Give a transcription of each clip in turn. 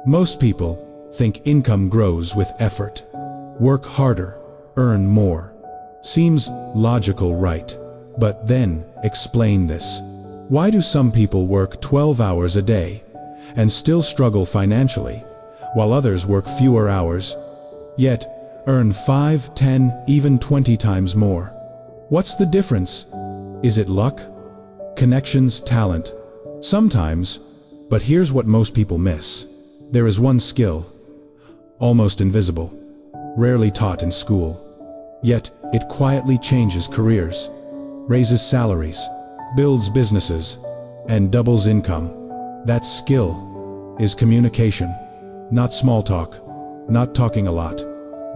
Most people think income grows with effort. Work harder, earn more. Seems logical, right? But then, explain this. Why do some people work 12 hours a day and still struggle financially, while others work fewer hours, yet earn 5, 10, even 20 times more? What's the difference? Is it luck? Connections, talent? Sometimes, but here's what most people miss. There is one skill, almost invisible, rarely taught in school. Yet, it quietly changes careers, raises salaries, builds businesses, and doubles income. That skill is communication. Not small talk, not talking a lot,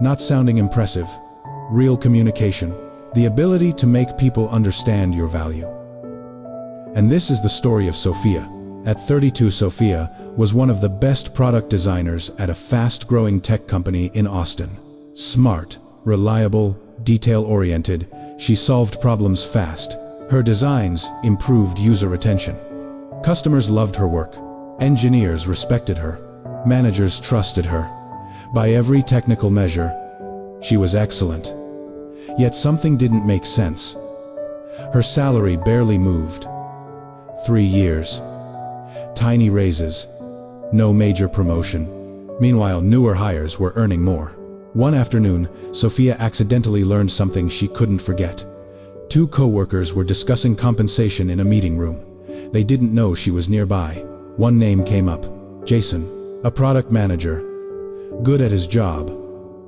not sounding impressive. Real communication, the ability to make people understand your value. And this is the story of Sophia. At 32, Sophia was one of the best product designers at a fast-growing tech company in Austin. Smart, reliable, detail-oriented, she solved problems fast. Her designs improved user retention. Customers loved her work. Engineers respected her. Managers trusted her. By every technical measure, she was excellent. Yet something didn't make sense. Her salary barely moved. 3 years. Tiny raises. No major promotion. Meanwhile, newer hires were earning more. One afternoon, Sophia accidentally learned something she couldn't forget. 2 coworkers were discussing compensation in a meeting room. They didn't know she was nearby. One name came up. Jason, a product manager. Good at his job,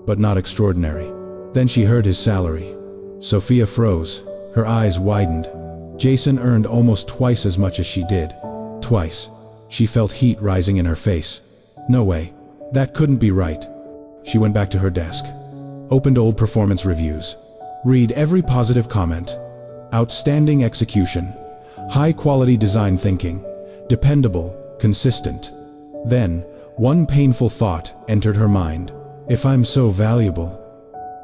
but not extraordinary. Then she heard his salary. Sophia froze. Her eyes widened. Jason earned almost twice as much as she did. Twice. She felt heat rising in her face. No way. That couldn't be right. She went back to her desk. Opened old performance reviews. Read every positive comment. Outstanding execution. High-quality design thinking. Dependable, consistent. Then, one painful thought entered her mind. If I'm so valuable,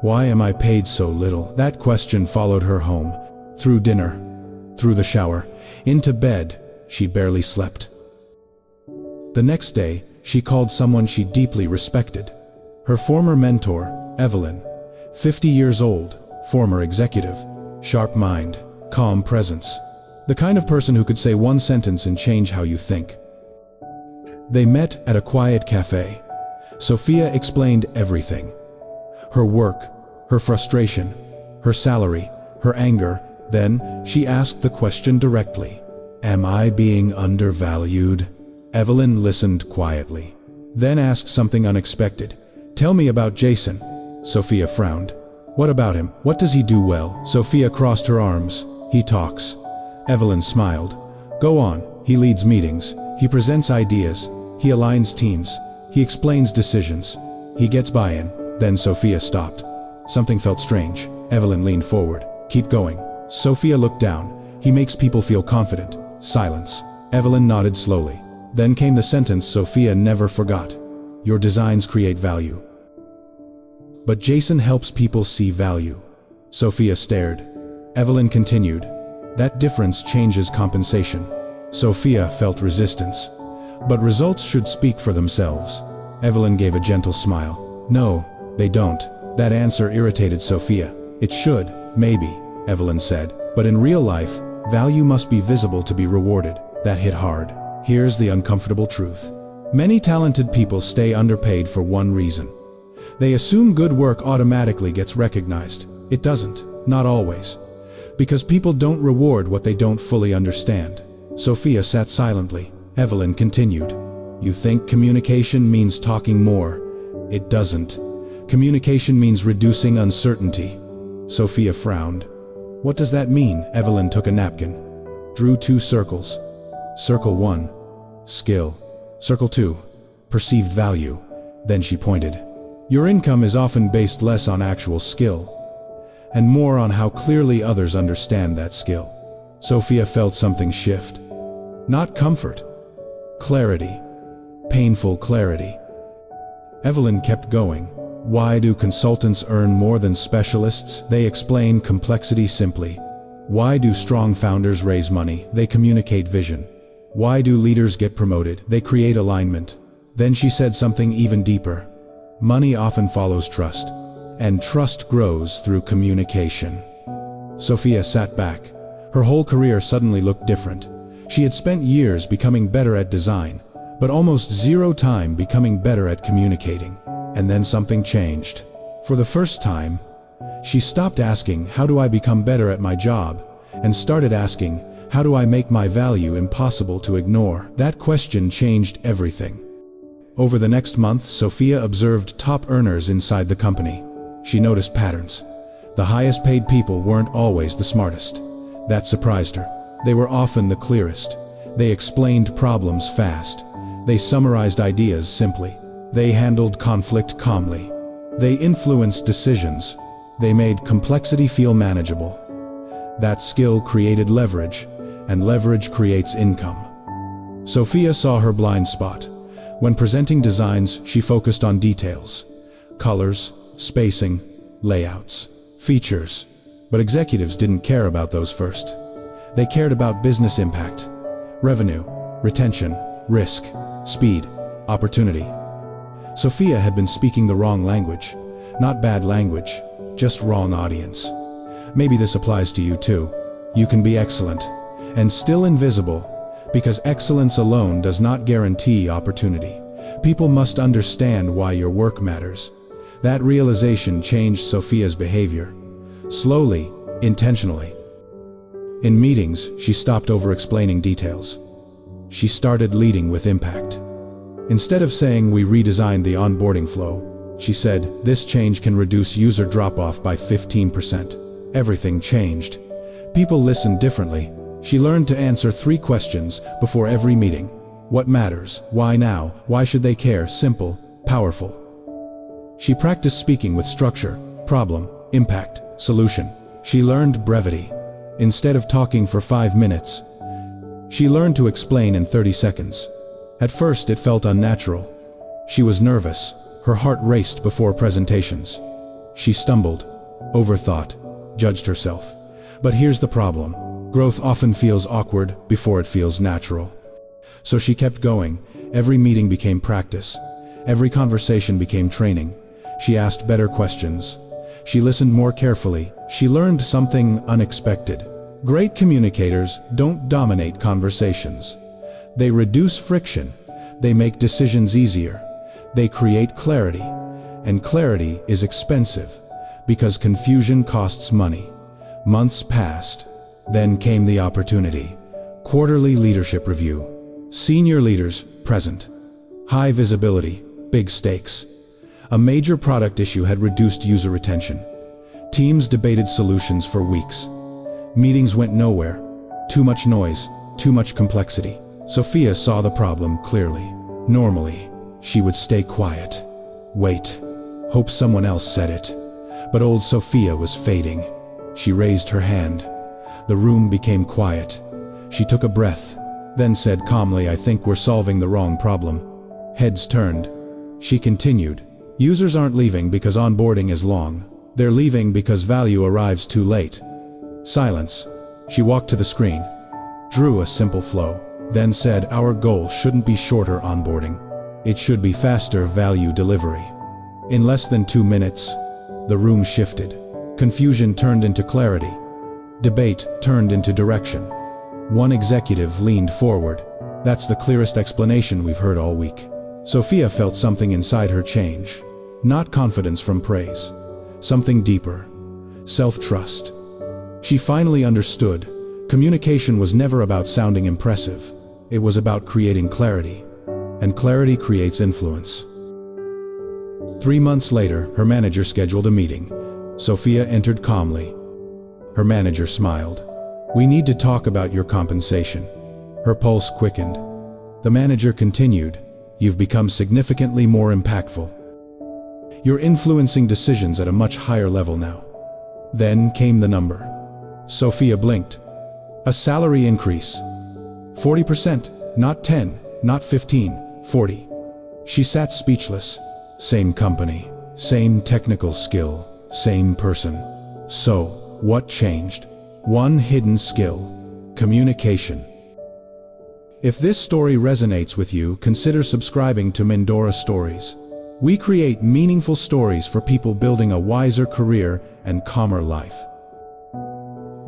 why am I paid so little? That question followed her home. Through dinner. Through the shower. Into bed. She barely slept. The next day, she called someone she deeply respected. Her former mentor, Evelyn. 50 years old, former executive. Sharp mind, calm presence. The kind of person who could say one sentence and change how you think. They met at a quiet cafe. Sophia explained everything. Her work, her frustration, her salary, her anger. Then, she asked the question directly. Am I being undervalued? Evelyn listened quietly. Then asked something unexpected. Tell me about Jason. Sophia frowned. What about him? What does he do well? Sophia crossed her arms. He talks. Evelyn smiled. Go on. He leads meetings. He presents ideas. He aligns teams. He explains decisions. He gets buy-in. Then Sophia stopped. Something felt strange. Evelyn leaned forward. Keep going. Sophia looked down. He makes people feel confident. Silence. Evelyn nodded slowly. Then came the sentence Sophia never forgot. Your designs create value. But Jason helps people see value. Sophia stared. Evelyn continued. That difference changes compensation. Sophia felt resistance. But results should speak for themselves. Evelyn gave a gentle smile. No, they don't. That answer irritated Sophia. It should, maybe, Evelyn said. But in real life, value must be visible to be rewarded. That hit hard. Here's the uncomfortable truth. Many talented people stay underpaid for one reason. They assume good work automatically gets recognized. It doesn't, not always. Because people don't reward what they don't fully understand. Sophia sat silently. Evelyn continued. You think communication means talking more? It doesn't. Communication means reducing uncertainty. Sophia frowned. What does that mean? Evelyn took a napkin. Drew 2 circles. Circle 1. Skill. Circle 2. Perceived value. Then she pointed. Your income is often based less on actual skill, and more on how clearly others understand that skill. Sophia felt something shift. Not comfort. Clarity. Painful clarity. Evelyn kept going. Why do consultants earn more than specialists? They explain complexity simply. Why do strong founders raise money? They communicate vision. Why do leaders get promoted? They create alignment. Then she said something even deeper. Money often follows trust, and trust grows through communication. Sophia sat back. Her whole career suddenly looked different. She had spent years becoming better at design, but almost zero time becoming better at communicating. And then something changed. For the first time, she stopped asking, how do I become better at my job? And started asking, how do I make my value impossible to ignore? That question changed everything. Over the next month, Sophia observed top earners inside the company. She noticed patterns. The highest paid people weren't always the smartest. That surprised her. They were often the clearest. They explained problems fast. They summarized ideas simply. They handled conflict calmly. They influenced decisions. They made complexity feel manageable. That skill created leverage, and leverage creates income. Sophia saw her blind spot. When presenting designs, she focused on details. Colors, spacing, layouts, features. But executives didn't care about those first. They cared about business impact, revenue, retention, risk, speed, opportunity. Sophia had been speaking the wrong language. Not bad language, just wrong audience. Maybe this applies to you too. You can be excellent, and still invisible, because excellence alone does not guarantee opportunity. People must understand why your work matters. That realization changed Sophia's behavior. Slowly, intentionally. In meetings, she stopped over-explaining details. She started leading with impact. Instead of saying we redesigned the onboarding flow, she said, this change can reduce user drop-off by 15%. Everything changed. People listened differently. She learned to answer 3 questions before every meeting. What matters? Why now? Why should they care? Simple, powerful. She practiced speaking with structure, problem, impact, solution. She learned brevity. Instead of talking for 5 minutes, she learned to explain in 30 seconds. At first it felt unnatural. She was nervous. Her heart raced before presentations. She stumbled, overthought, judged herself. But here's the problem. Growth often feels awkward before it feels natural. So she kept going. Every meeting became practice. Every conversation became training. She asked better questions. She listened more carefully. She learned something unexpected. Great communicators don't dominate conversations. They reduce friction. They make decisions easier. They create clarity. And clarity is expensive, because confusion costs money. Months passed. Then came the opportunity. Quarterly leadership review. Senior leaders present. High visibility, big stakes. A major product issue had reduced user retention. Teams debated solutions for weeks. Meetings went nowhere. Too much noise, too much complexity. Sophia saw the problem clearly. Normally, she would stay quiet. Wait. Hope someone else said it. But old Sophia was fading. She raised her hand. The room became quiet. She took a breath, then said calmly, I think we're solving the wrong problem. Heads turned. She continued, users aren't leaving because onboarding is long. They're leaving because value arrives too late. Silence. She walked to the screen, drew a simple flow, then said, our goal shouldn't be shorter onboarding. It should be faster value delivery. In less than 2 minutes, the room shifted. Confusion turned into clarity. Debate turned into direction. One executive leaned forward. That's the clearest explanation we've heard all week. Sophia felt something inside her change. Not confidence from praise. Something deeper. Self-trust. She finally understood. Communication was never about sounding impressive. It was about creating clarity. And clarity creates influence. 3 months later, her manager scheduled a meeting. Sophia entered calmly. Her manager smiled. We need to talk about your compensation. Her pulse quickened. The manager continued. You've become significantly more impactful. You're influencing decisions at a much higher level now. Then came the number. Sophia blinked. A salary increase. 40%, not 10, not 15, 40. She sat speechless. Same company, same technical skill, same person. So, what changed? One hidden skill: communication. If this story resonates with you, consider subscribing to Mindora Stories. We create meaningful stories for people building a wiser career and calmer life.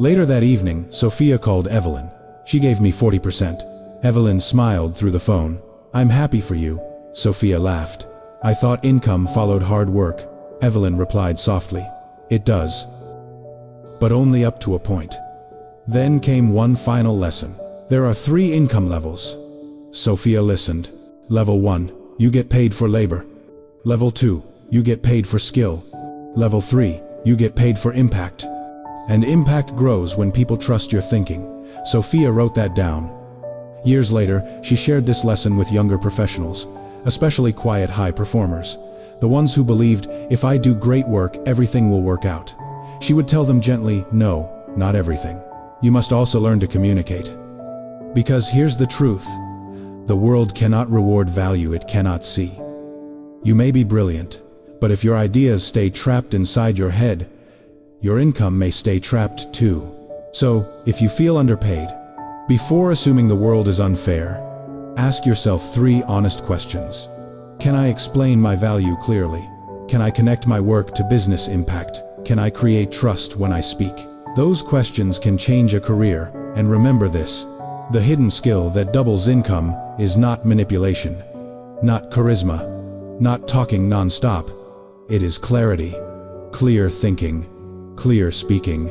Later that evening, Sophia called Evelyn. She gave me 40%. Evelyn smiled through the phone. "I'm happy for you," Sophia laughed. "I thought income followed hard work," Evelyn replied softly. "It does. But only up to a point." Then came one final lesson. There are 3 income levels. Sophia listened. Level 1, you get paid for labor. Level 2, you get paid for skill. Level 3, you get paid for impact. And impact grows when people trust your thinking. Sophia wrote that down. Years later, she shared this lesson with younger professionals, especially quiet high performers, the ones who believed, "If I do great work, everything will work out." She would tell them gently, "No, not everything. You must also learn to communicate. Because here's the truth. The world cannot reward value it cannot see. You may be brilliant, but if your ideas stay trapped inside your head, your income may stay trapped too. So, if you feel underpaid, before assuming the world is unfair, ask yourself 3 honest questions. Can I explain my value clearly? Can I connect my work to business impact? Can I create trust when I speak? Those questions can change a career, and remember this. The hidden skill that doubles income is not manipulation, not charisma, not talking non-stop. It is clarity, clear thinking, clear speaking,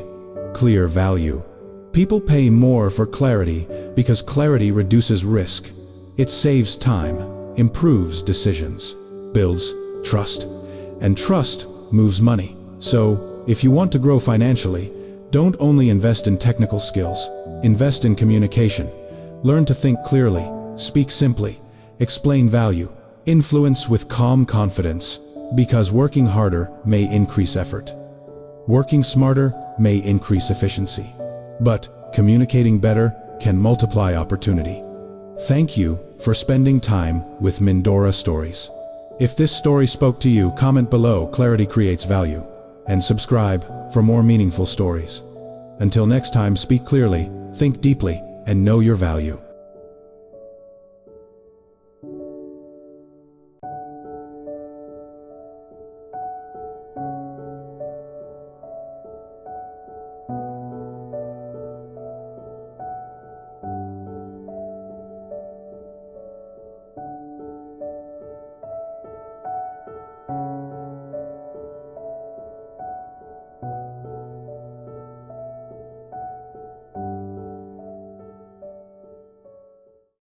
clear value. People pay more for clarity because clarity reduces risk. It saves time, improves decisions, builds trust, and trust moves money. So, if you want to grow financially, don't only invest in technical skills, invest in communication. Learn to think clearly, speak simply, explain value, influence with calm confidence, because working harder may increase effort. Working smarter may increase efficiency. But communicating better can multiply opportunity. Thank you for spending time with Mindora Stories. If this story spoke to you, comment below "Clarity creates value" and subscribe for more meaningful stories. Until next time, speak clearly, think deeply, and know your value.